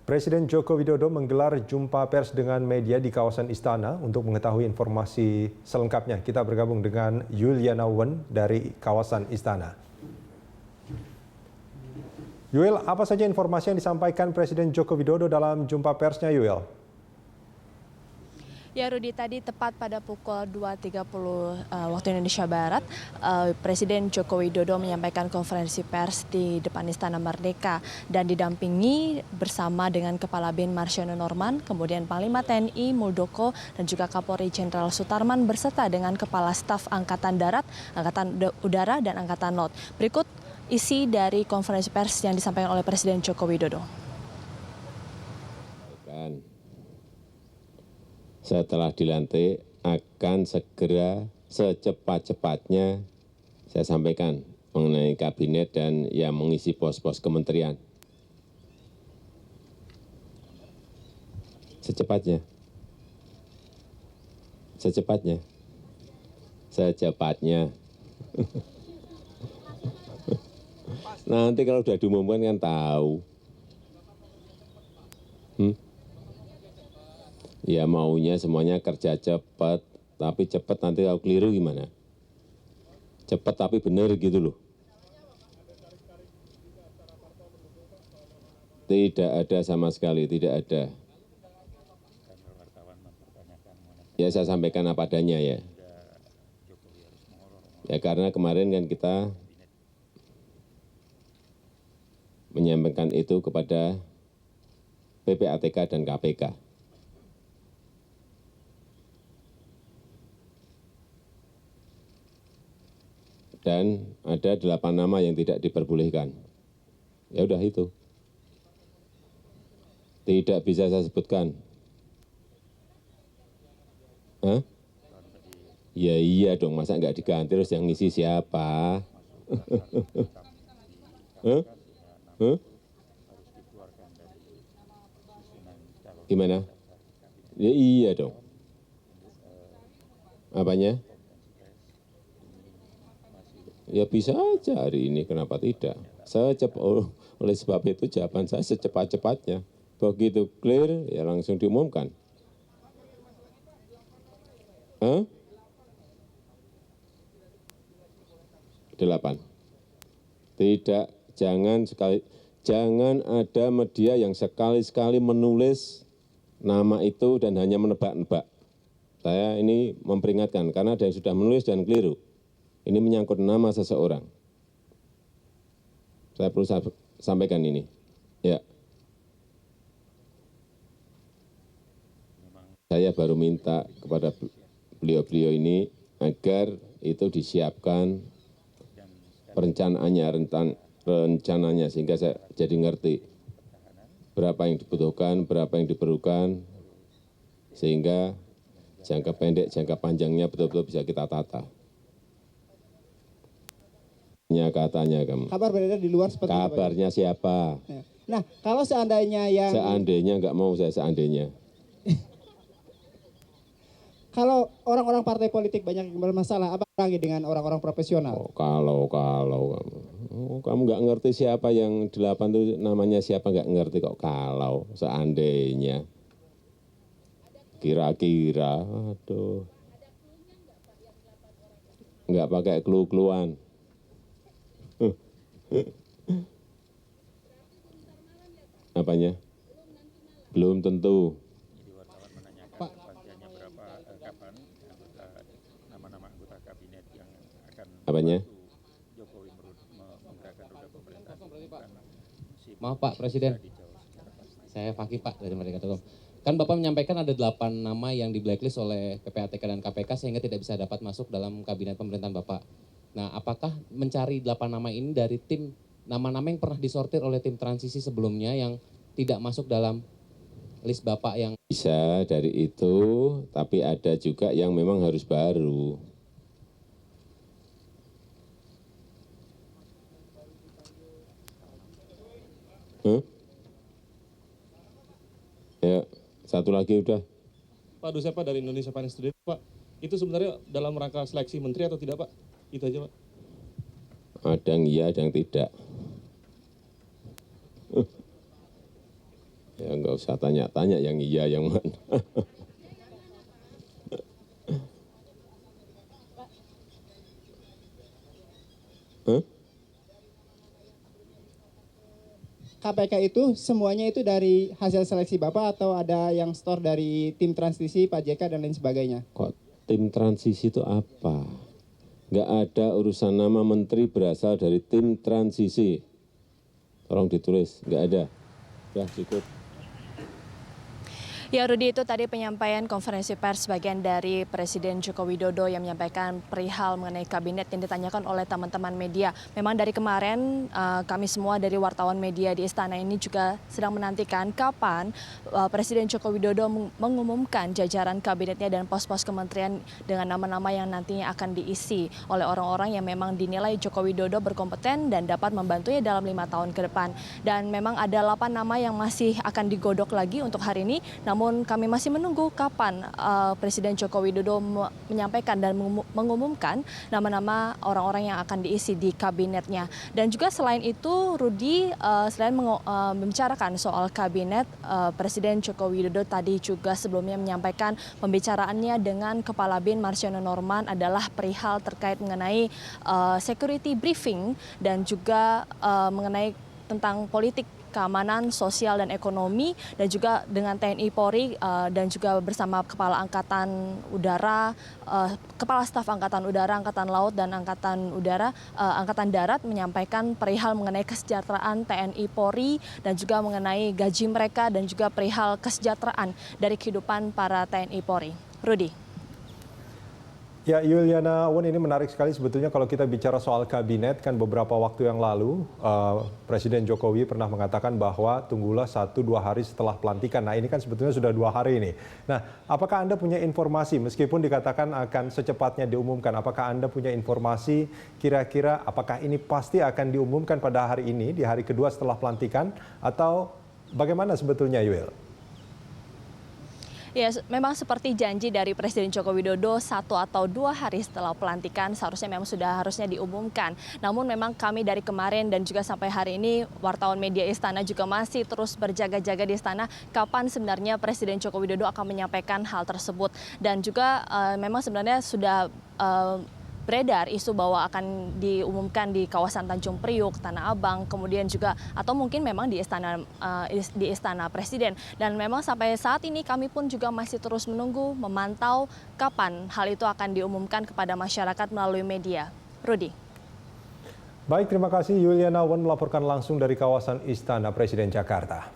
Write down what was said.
Presiden Joko Widodo menggelar jumpa pers dengan media di kawasan Istana untuk mengetahui informasi selengkapnya. Kita bergabung dengan Yuliana Wen dari kawasan Istana. Yuel, apa saja informasi yang disampaikan Presiden Joko Widodo dalam jumpa persnya, Yuel? Ya Rudi, tadi tepat pada pukul 2.30 waktu Indonesia Barat, Presiden Joko Widodo menyampaikan konferensi pers di depan Istana Merdeka dan didampingi bersama dengan Kepala BIN Marsiono Norman, kemudian Panglima TNI Muldoko dan juga Kapolri Jenderal Sutarman beserta dengan Kepala Staf Angkatan Darat, Angkatan Udara dan Angkatan Laut. Berikut isi dari konferensi pers yang disampaikan oleh Presiden Joko Widodo. Setelah dilantik akan segera secepat-cepatnya saya sampaikan mengenai kabinet dan yang mengisi pos-pos kementerian. Secepatnya. Nanti kalau sudah diumumkan kan tahu. Ya maunya semuanya kerja cepat, tapi cepat nanti kalau keliru gimana? Cepat tapi benar gitu loh. Tidak ada sama sekali, tidak ada. Ya saya sampaikan apa adanya ya. Ya karena kemarin kan kita menyampaikan itu kepada PPATK dan KPK. Dan ada 8 nama yang tidak diperbolehkan. Ya udah itu. Tidak bisa saya sebutkan. Hah? Ya iya dong, masa nggak diganti terus yang ngisi siapa? Gimana? Ya iya dong. Apanya? Ya bisa aja hari ini, kenapa tidak? Oleh sebab itu jawaban saya secepat-cepatnya. Begitu clear, ya langsung diumumkan. 8. Tidak, jangan ada media yang sekali-sekali menulis nama itu dan hanya menebak-nebak. Saya ini memperingatkan, karena ada yang sudah menulis dan keliru. Ini menyangkut nama seseorang. Saya perlu sampaikan ini. Ya. Saya baru minta kepada beliau-beliau ini agar itu disiapkan rencananya sehingga saya jadi ngerti berapa yang dibutuhkan, berapa yang diperlukan, sehingga jangka pendek, jangka panjangnya betul-betul bisa kita tata. Katanya kamu. Kabar beredar di luar seperti kabarnya itu, siapa? Nah, kalau seandainya yang... Seandainya nggak mau saya seandainya. Kalau orang-orang partai politik banyak yang bermasalah, apa lagi dengan orang-orang profesional? Oh, kalau kamu nggak ngerti siapa yang 8 itu namanya siapa, nggak ngerti kok kalau seandainya. Kira-kira, aduh. Nggak pakai clue-cluean. Apanya? Belum tentu. Pak, berapa kapan nama-nama anggota kabinet yang akan Apanya? Jokowi menggerakkan roda pemerintahan. Maaf Pak Presiden, saya Fakih Pak dari Merdeka.com. Kan Bapak menyampaikan ada 8 nama yang di blacklist oleh PPATK dan KPK sehingga tidak bisa dapat masuk dalam kabinet pemerintahan Bapak. Nah, apakah mencari 8 nama ini dari tim nama-nama yang pernah disortir oleh tim transisi sebelumnya yang tidak masuk dalam list Bapak yang... Bisa dari itu, tapi ada juga yang memang harus baru. Ya, satu lagi udah. Pak Dusepa dari Indonesia Finance Today, Pak. Itu sebenarnya dalam rangka seleksi menteri atau tidak, Pak? Itu aja, Pak. Ada yang iya, ada yang tidak. Ya nggak usah tanya-tanya yang iya yang mana. Hah? KPK itu semuanya itu dari hasil seleksi Bapak atau ada yang store dari tim transisi Pak JK dan lain sebagainya? Kok tim transisi itu apa? Nggak ada urusan nama menteri berasal dari tim transisi. Tolong ditulis, nggak ada. Ya cukup. Ya Rudi, itu tadi penyampaian konferensi pers bagian dari Presiden Joko Widodo yang menyampaikan perihal mengenai kabinet yang ditanyakan oleh teman-teman media. Memang dari kemarin kami semua dari wartawan media di istana ini juga sedang menantikan kapan Presiden Joko Widodo mengumumkan jajaran kabinetnya dan pos-pos kementerian dengan nama-nama yang nantinya akan diisi oleh orang-orang yang memang dinilai Joko Widodo berkompeten dan dapat membantunya dalam 5 tahun ke depan. Dan memang ada 8 nama yang masih akan digodok lagi untuk hari ini. Namun kami masih menunggu kapan Presiden Joko Widodo menyampaikan dan mengumumkan nama-nama orang-orang yang akan diisi di kabinetnya. Dan juga selain itu, Rudi, selain membicarakan soal kabinet, Presiden Joko Widodo tadi juga sebelumnya menyampaikan pembicaraannya dengan Kepala BIN Marsiono Norman adalah perihal terkait mengenai security briefing dan juga mengenai tentang politik keamanan sosial dan ekonomi, dan juga dengan TNI Polri dan juga bersama Kepala Angkatan Udara, Kepala Staf Angkatan Udara, Angkatan Laut dan Angkatan Darat menyampaikan perihal mengenai kesejahteraan TNI Polri dan juga mengenai gaji mereka dan juga perihal kesejahteraan dari kehidupan para TNI Polri. Rudi. Ya, Yuliana Won, ini menarik sekali sebetulnya kalau kita bicara soal kabinet. Kan beberapa waktu yang lalu Presiden Jokowi pernah mengatakan bahwa tunggulah 1-2 hari setelah pelantikan. Nah ini kan sebetulnya sudah 2 hari ini. Nah, apakah Anda punya informasi meskipun dikatakan akan secepatnya diumumkan? Apakah Anda punya informasi kira-kira apakah ini pasti akan diumumkan pada hari ini, di hari kedua setelah pelantikan? Atau bagaimana sebetulnya, Yul? Ya, memang seperti janji dari Presiden Joko Widodo 1 atau 2 hari setelah pelantikan seharusnya memang sudah harusnya diumumkan. Namun memang kami dari kemarin dan juga sampai hari ini wartawan media istana juga masih terus berjaga-jaga di istana kapan sebenarnya Presiden Joko Widodo akan menyampaikan hal tersebut. Dan juga memang sebenarnya sudah beredar isu bahwa akan diumumkan di kawasan Tanjung Priuk, Tanah Abang, kemudian juga atau mungkin memang di istana Presiden. Dan memang sampai saat ini kami pun juga masih terus menunggu, memantau kapan hal itu akan diumumkan kepada masyarakat melalui media. Rudi. Baik, terima kasih Yuliana Won melaporkan langsung dari kawasan Istana Presiden Jakarta.